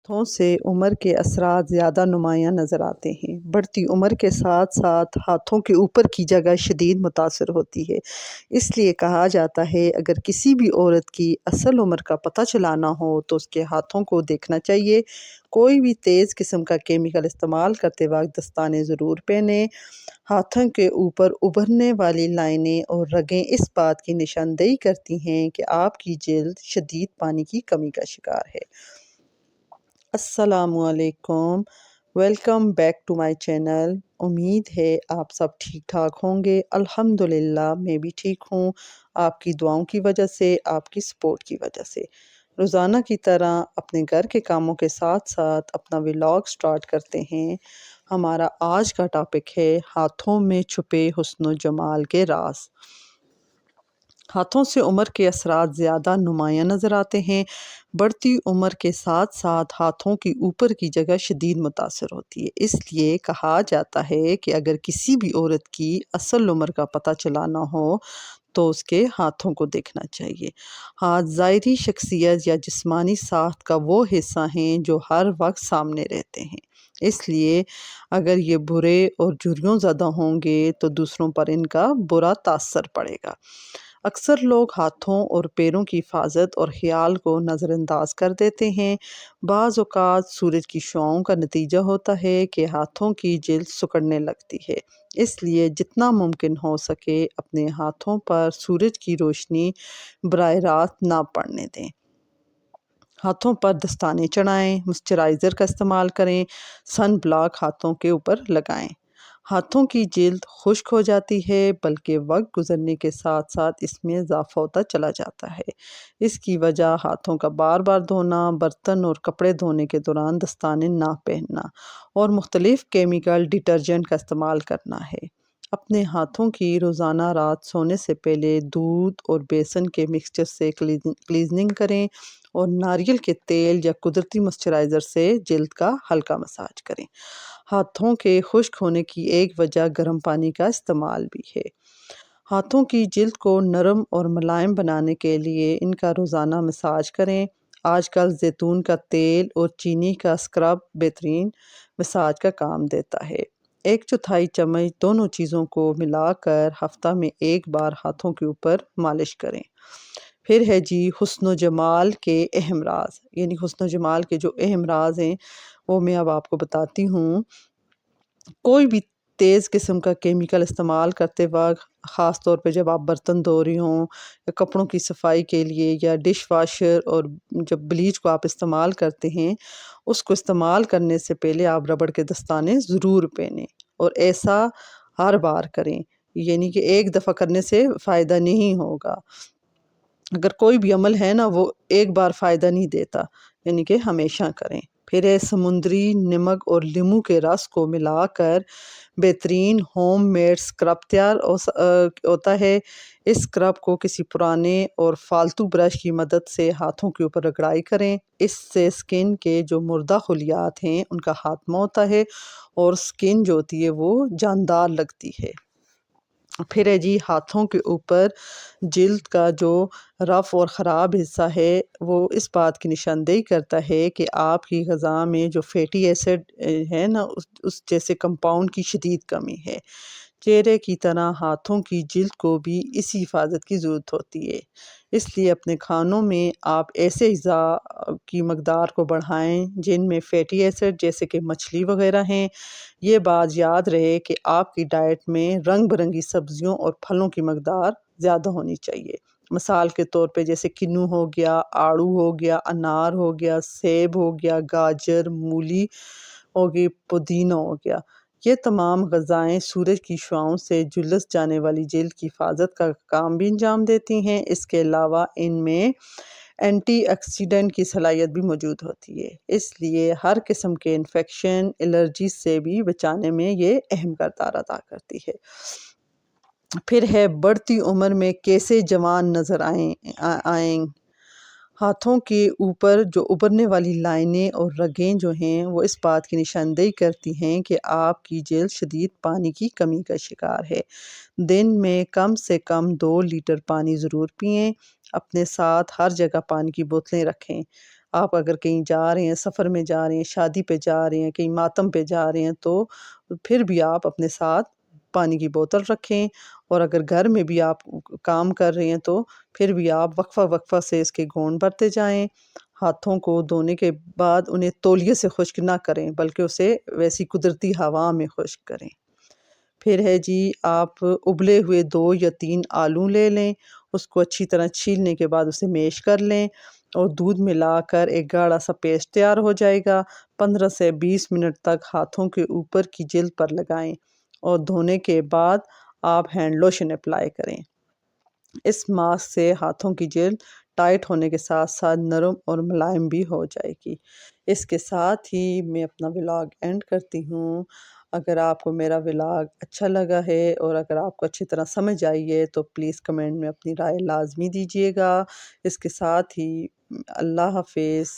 ہاتھوں سے عمر کے اثرات زیادہ نمایاں نظر آتے ہیں۔ بڑھتی عمر کے ساتھ ساتھ ہاتھوں کے اوپر کی جگہ شدید متاثر ہوتی ہے۔ اس لیے کہا جاتا ہے اگر کسی بھی عورت کی اصل عمر کا پتہ چلانا ہو تو اس کے ہاتھوں کو دیکھنا چاہیے۔ کوئی بھی تیز قسم کا کیمیکل استعمال کرتے وقت دستانے ضرور پہنیں۔ ہاتھوں کے اوپر ابھرنے والی لائنیں اور رگیں اس بات کی نشاندہی کرتی ہیں کہ آپ کی جلد شدید پانی کی کمی کا شکار ہے۔ السلام علیکم، welcome back to my channel. امید ہے آپ سب ٹھیک ٹھاک ہوں گے۔ الحمدللہ میں بھی ٹھیک ہوں، آپ کی دعاؤں کی وجہ سے، آپ کی سپورٹ کی وجہ سے۔ روزانہ کی طرح اپنے گھر کے کاموں کے ساتھ ساتھ اپنا ولاگ سٹارٹ کرتے ہیں۔ ہمارا آج کا ٹاپک ہے ہاتھوں میں چھپے حسن و جمال کے راز۔ ہاتھوں سے عمر کے اثرات زیادہ نمایاں نظر آتے ہیں۔ بڑھتی عمر کے ساتھ ساتھ ہاتھوں کی اوپر کی جگہ شدید متاثر ہوتی ہے۔ اس لیے کہا جاتا ہے کہ اگر کسی بھی عورت کی اصل عمر کا پتہ چلانا ہو تو اس کے ہاتھوں کو دیکھنا چاہیے۔ ہاتھ ظاہری شخصیت یا جسمانی ساخت کا وہ حصہ ہیں جو ہر وقت سامنے رہتے ہیں۔ اس لیے اگر یہ برے اور جھریوں زدہ ہوں گے تو دوسروں پر ان کا برا تاثر پڑے گا۔ اکثر لوگ ہاتھوں اور پیروں کی حفاظت اور خیال کو نظر انداز کر دیتے ہیں۔ بعض اوقات سورج کی شعاعوں کا نتیجہ ہوتا ہے کہ ہاتھوں کی جلد سکڑنے لگتی ہے۔ اس لیے جتنا ممکن ہو سکے اپنے ہاتھوں پر سورج کی روشنی براہ راست نہ پڑنے دیں۔ ہاتھوں پر دستانے چڑھائیں، موئسچرائزر کا استعمال کریں، سن بلاک ہاتھوں کے اوپر لگائیں۔ ہاتھوں کی جلد خشک ہو جاتی ہے بلکہ وقت گزرنے کے ساتھ ساتھ اس میں اضافہ ہوتا چلا جاتا ہے۔ اس کی وجہ ہاتھوں کا بار بار دھونا، برتن اور کپڑے دھونے کے دوران دستانے نہ پہننا اور مختلف کیمیکل ڈٹرجنٹ کا استعمال کرنا ہے۔ اپنے ہاتھوں کی روزانہ رات سونے سے پہلے دودھ اور بیسن کے مکسچر سے کلینزنگ کریں اور ناریل کے تیل یا قدرتی موئسچرائزر سے جلد کا ہلکا مساج کریں۔ ہاتھوں کے خشک ہونے کی ایک وجہ گرم پانی کا استعمال بھی ہے۔ ہاتھوں کی جلد کو نرم اور ملائم بنانے کے لیے ان کا روزانہ مساج کریں۔ آج کل زیتون کا تیل اور چینی کا اسکرب بہترین مساج کا کام دیتا ہے۔ 1/4 چمچ دونوں چیزوں کو ملا کر ہفتہ میں ایک بار ہاتھوں کے اوپر مالش کریں۔ پھر ہے جی حسن و جمال کے اہم راز، یعنی حسن و جمال کے جو اہم راز ہیں وہ میں اب آپ کو بتاتی ہوں۔ کوئی بھی تیز قسم کا کیمیکل استعمال کرتے وقت، خاص طور پہ جب آپ برتن دھو رہی ہوں یا کپڑوں کی صفائی کے لیے یا ڈش واشر، اور جب بلیچ کو آپ استعمال کرتے ہیں، اس کو استعمال کرنے سے پہلے آپ ربڑ کے دستانے ضرور پہنیں اور ایسا ہر بار کریں، یعنی کہ ایک دفعہ کرنے سے فائدہ نہیں ہوگا۔ اگر کوئی بھی عمل ہے نا وہ ایک بار فائدہ نہیں دیتا، یعنی کہ ہمیشہ کریں۔ پھر سمندری نمک اور لیموں کے رس کو ملا کر بہترین ہوم میڈ اسکرب تیار ہوتا ہے۔ اس اسکرب کو کسی پرانے اور فالتو برش کی مدد سے ہاتھوں کے اوپر رگڑائی کریں۔ اس سے اسکن کے جو مردہ خلیات ہیں ان کا خاتمہ ہوتا ہے اور اسکن جو ہوتی ہے وہ جاندار لگتی ہے۔ پھر ہے جی ہاتھوں کے اوپر جلد کا جو رف اور خراب حصہ ہے وہ اس بات کی نشاندہی کرتا ہے کہ آپ کی غذا میں جو فیٹی ایسڈ ہے نا اس جیسے کمپاؤنڈ کی شدید کمی ہے۔ چہرے کی طرح ہاتھوں کی جلد کو بھی اسی حفاظت کی ضرورت ہوتی ہے۔ اس لیے اپنے کھانوں میں آپ ایسے اجزا کی مقدار کو بڑھائیں جن میں فیٹی ایسڈ جیسے کہ مچھلی وغیرہ ہیں۔ یہ بات یاد رہے کہ آپ کی ڈائٹ میں رنگ برنگی سبزیوں اور پھلوں کی مقدار زیادہ ہونی چاہیے۔ مثال کے طور پہ جیسے کنو ہو گیا، آڑو ہو گیا، انار ہو گیا، سیب ہو گیا، گاجر، مولی ہوگی، پودینہ ہو گیا۔ یہ تمام غذائیں سورج کی شعاعوں سے جلس جانے والی جلد کی حفاظت کا کام بھی انجام دیتی ہیں۔ اس کے علاوہ ان میں اینٹی آکسیڈنٹ کی صلاحیت بھی موجود ہوتی ہے، اس لیے ہر قسم کے انفیکشن، الرجی سے بھی بچانے میں یہ اہم کردار ادا کرتی ہے۔ پھر ہے بڑھتی عمر میں کیسے جوان نظر آئیں۔ ہاتھوں کے اوپر جو ابھرنے والی لائنیں اور رگیں جو ہیں وہ اس بات کی نشاندہی کرتی ہیں کہ آپ کی جلد شدید پانی کی کمی کا شکار ہے۔ دن میں کم سے کم 2 لیٹر پانی ضرور پئیں۔ اپنے ساتھ ہر جگہ پانی کی بوتلیں رکھیں۔ آپ اگر کہیں جا رہے ہیں، سفر میں جا رہے ہیں، شادی پہ جا رہے ہیں، کہیں ماتم پہ جا رہے ہیں تو پھر بھی آپ اپنے ساتھ پانی کی بوتل رکھیں، اور اگر گھر میں بھی آپ کام کر رہے ہیں تو پھر بھی آپ وقفہ وقفہ سے اس کے گھونٹ بھرتے جائیں۔ ہاتھوں کو دھونے کے بعد انہیں تولیے سے خشک نہ کریں بلکہ اسے ویسی قدرتی ہوا میں خشک کریں۔ پھر ہے جی، آپ ابلے ہوئے 2 یا 3 آلو لے لیں، اس کو اچھی طرح چھیلنے کے بعد اسے میش کر لیں اور دودھ ملا کر ایک گاڑھا سا پیسٹ تیار ہو جائے گا۔ 15 سے 20 منٹ تک ہاتھوں کے اوپر کی جلد پر لگائیں اور دھونے کے بعد آپ ہینڈ لوشن اپلائی کریں۔ اس ماسک سے ہاتھوں کی جلد ٹائٹ ہونے کے ساتھ ساتھ نرم اور ملائم بھی ہو جائے گی۔ اس کے ساتھ ہی میں اپنا ولاگ اینڈ کرتی ہوں۔ اگر آپ کو میرا ولاگ اچھا لگا ہے اور اگر آپ کو اچھی طرح سمجھ آئی ہے تو پلیز کمنٹ میں اپنی رائے لازمی دیجیے گا۔ اس کے ساتھ ہی اللہ حافظ۔